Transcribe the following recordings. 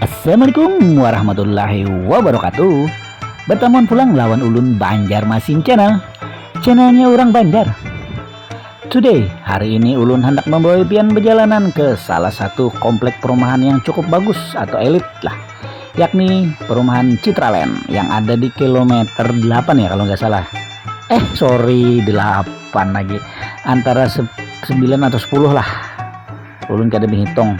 Assalamualaikum warahmatullahi wabarakatuh. Bertemuan pulang lawan ulun Banjarmasin Channel, channelnya orang Banjar. Today, hari ini ulun hendak membawa pian perjalanan ke salah satu komplek perumahan yang cukup bagus atau elit lah, yakni perumahan Citraland yang ada di kilometer 8 ya kalau nggak salah. 8 lagi, antara 9 atau 10 lah. Ulun kada menghitung.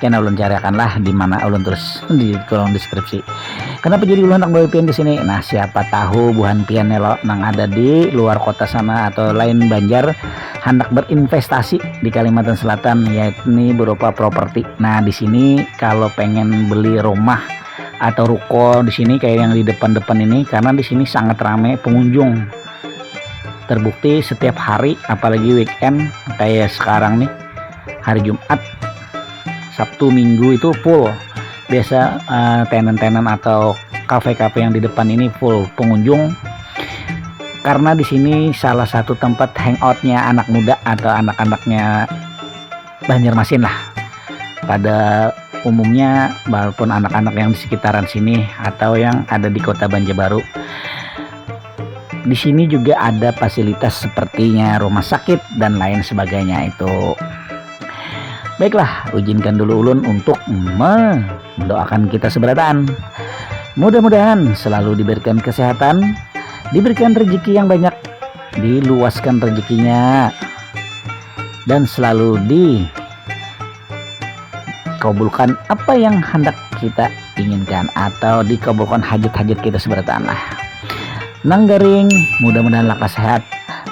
Kena ulun carikan lah di mana ulun terus di kolom deskripsi. Kenapa jadi ulun hendak bawa pian di sini? Nah, siapa tahu buhan pian nelo nang ada di luar kota sana atau lain Banjar hendak berinvestasi di Kalimantan Selatan, yakni berupa properti. Nah, di sini kalau pengen beli rumah atau ruko di sini kayak yang di depan-depan ini, karena di sini sangat ramai pengunjung. Terbukti setiap hari, apalagi weekend kayak sekarang nih, hari Jumat, Sabtu, Minggu itu full. Biasa tenan-tenan atau kafe-kafe yang di depan ini full pengunjung, karena di sini salah satu tempat hangoutnya anak muda atau anak-anaknya Banjarmasin lah pada umumnya, walaupun anak-anak yang di sekitaran sini atau yang ada di kota Banjarbaru. Di sini juga ada fasilitas sepertinya rumah sakit dan lain sebagainya itu. Baiklah, izinkan dulu ulun untuk mendoakan kita seberatan. Mudah-mudahan selalu diberikan kesehatan, diberikan rezeki yang banyak, diluaskan rezekinya, dan selalu dikabulkan apa yang hendak kita inginkan, atau dikabulkan hajat-hajat kita seberatan lah. Nang garing, mudah-mudahan lakas sehat.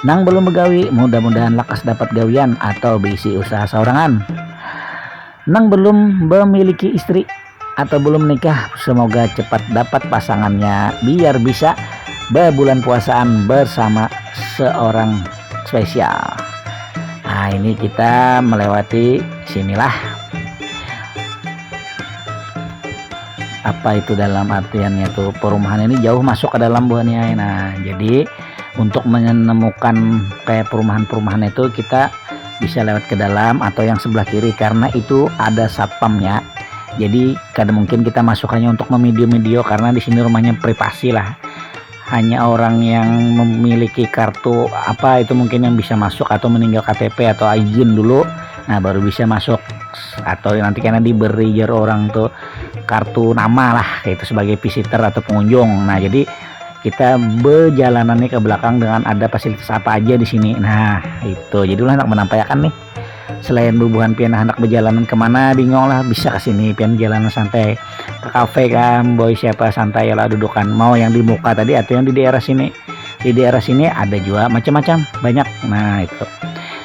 Nang belum begawi, mudah-mudahan lakas dapat gawian atau bisi usaha saurangan. Nang belum memiliki istri atau belum nikah, semoga cepat dapat pasangannya biar bisa berbulan puasaan bersama seorang spesial. Nah, ini kita melewati sinilah. Apa itu dalam artiannya tuh, perumahan ini jauh masuk ke dalam buahnya. Nah, jadi untuk menemukan kayak perumahan-perumahan itu kita bisa lewat ke dalam atau yang sebelah kiri, karena itu ada satpamnya. Jadi kadang mungkin kita masuk hanya untuk memvideo-video, karena di sini rumahnya privasi lah. Hanya orang yang memiliki kartu apa itu mungkin yang bisa masuk, atau meninggal KTP atau izin dulu, nah baru bisa masuk. Atau nanti karena diberi orang tuh kartu nama lah, itu sebagai visitor atau pengunjung. Nah, jadi kita berjalanannya ke belakang dengan ada fasilitas apa aja di sini. Nah, itu jadi ulah hendak menampilkan nih, selain bubuhan pian hendak berjalanan kemana bingung lah, bisa ke sini pian jalanan santai ke kafe kan, boy siapa santai lah dudukan, mau yang di muka tadi atau yang di daerah sini. Di daerah sini ada juga macam-macam banyak. Nah, itu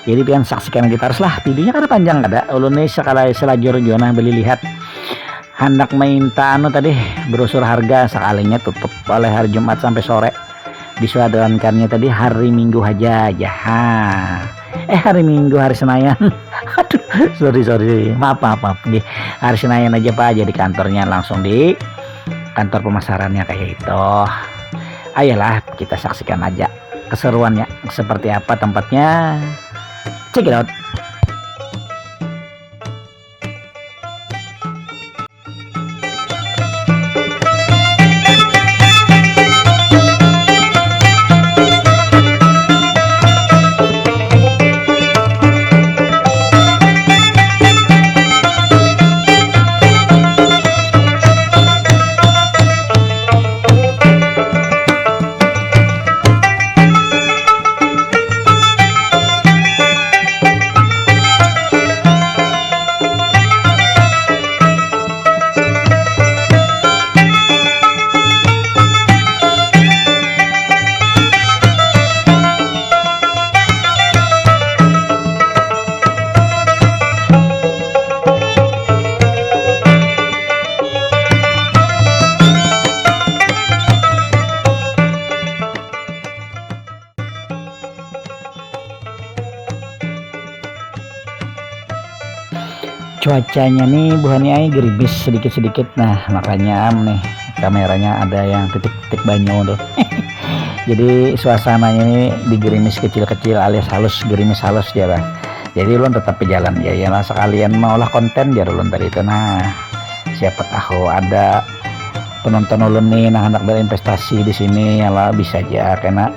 jadi pian saksikan aja terus lah, videonya kada panjang kada ulun nih sekali selajur jona beli lihat. Hendak minta tadi brosur harga, sekalinya tutup oleh hari Jumat sampai sore. Disuadakannya tadi hari Minggu aja. Hari Minggu, hari Senayan. Aduh, sorry, maaf. Hari Senayan aja Pak, jadi kantornya langsung di kantor pemasarannya kayak itu. Ayolah kita saksikan aja keseruannya seperti apa tempatnya. Check it out. Cuacanya nih buhannya gerimis sedikit-sedikit. Nah, makanya nih kameranya ada yang titik-titik banyu tuh. Jadi suasananya ini digerimis kecil-kecil alias halus, gerimis halus dia Bang. Jadi ulun tetap berjalan ya, ya lah sekalian maulah konten biar ulun tadi itu. Nah, siapa tahu ada penonton ulun nih nah hendak berinvestasi di sini ya lah, bisa aja karena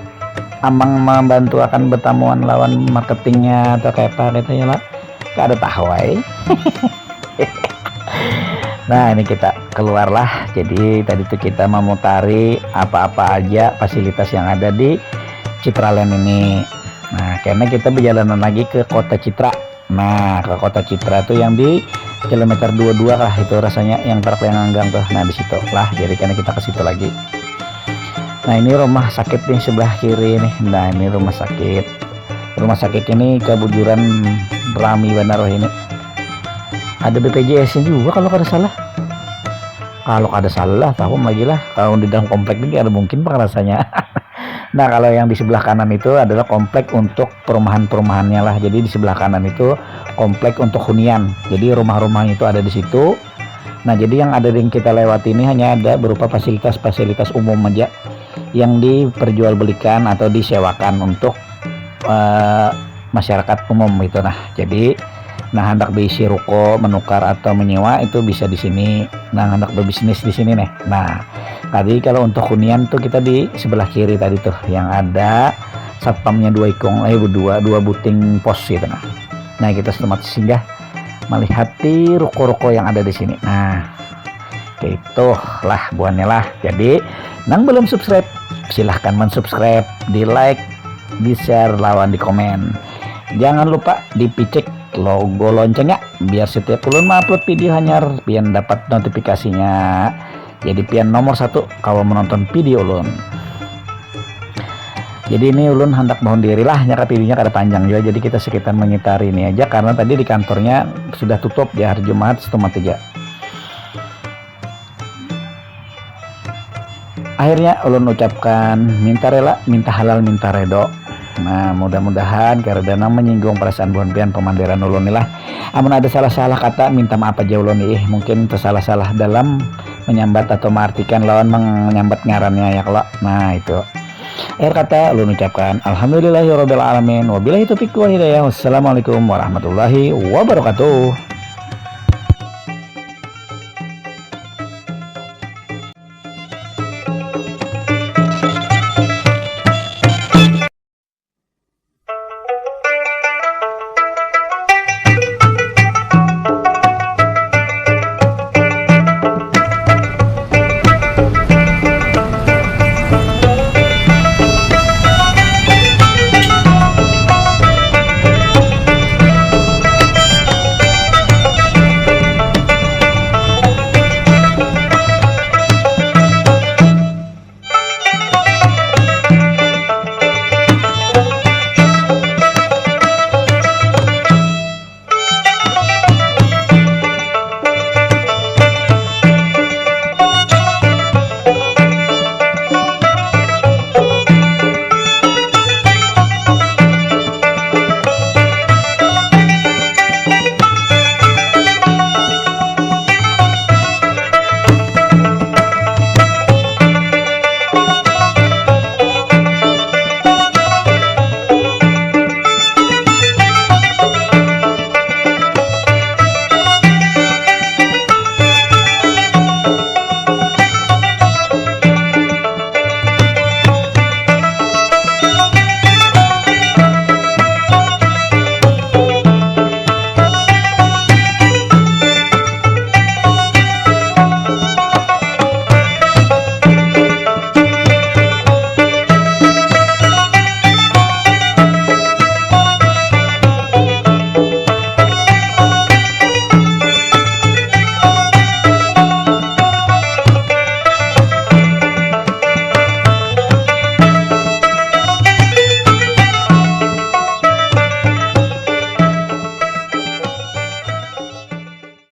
amang membantu akan bertamuan lawan marketingnya atau kayak apa gitu ya lah, gak ada tahu Nah ini kita keluarlah, jadi tadi tuh kita memutari apa-apa aja fasilitas yang ada di Citraland ini. Nah karena kita berjalanan lagi ke kota Citra. Nah ke kota Citra tuh yang di kilometer 22 lah itu rasanya yang truk yang nganggang tuh. Nah di situ lah, jadi karena kita ke situ lagi. Nah ini rumah sakit nih sebelah kiri nih. Nah ini rumah sakit. Rumah sakit ini kebujuran Rami Banaroh ini. Ada BPJS nya juga kalau ada salah. Kalau ada salah tahu lagi lah. Kalau di dalam komplek ini ada mungkin rasanya. Nah kalau yang di sebelah kanan itu adalah komplek untuk perumahan-perumahannya lah. Jadi di sebelah kanan itu komplek untuk hunian. Jadi rumah-rumahnya itu ada di situ. Nah jadi yang ada yang kita lewati ini hanya ada berupa fasilitas-fasilitas umum aja yang diperjualbelikan atau disewakan untuk masyarakat umum itu. Nah jadi hendak diisi ruko, menukar atau menyewa itu bisa di sini. Nah hendak berbisnis di sini nih. Nah tadi kalau untuk hunian tuh kita di sebelah kiri tadi tuh yang ada satpamnya dua buting pos gitu. Nah kita selamat singgah melihat ruko-ruko yang ada di sini. Nah itu lah buahnya lah. Jadi nang belum subscribe silahkan mensubscribe, di like, di share, lawan di komen. Jangan lupa dipicek logo loncengnya biar setiap ulun upload video hanyar pian dapat notifikasinya, jadi pian nomor 1 kalau menonton video ulun. Jadi ini ulun hendak mohon diri lah, nyaka videonya kada panjang juga, jadi kita sekitar mengitari ini aja karena tadi di kantornya sudah tutup di hari Jumat setengah 3. Akhirnya ulun ucapkan minta rela, minta halal, minta redo. Nah mudah-mudahan karena menyinggung perasaan buan pian pemandiran ulun lah. Amun ada salah-salah kata minta maaf aja ulun nih, mungkin tersalah-salah dalam menyambat atau mengartikan lawan menyambat ngarannya ya kalau. Nah itu akhir kata ulun ucapkan alhamdulillahirabbil alamin wabillahi taufiq wal hidayah. Wassalamualaikum warahmatullahi wabarakatuh.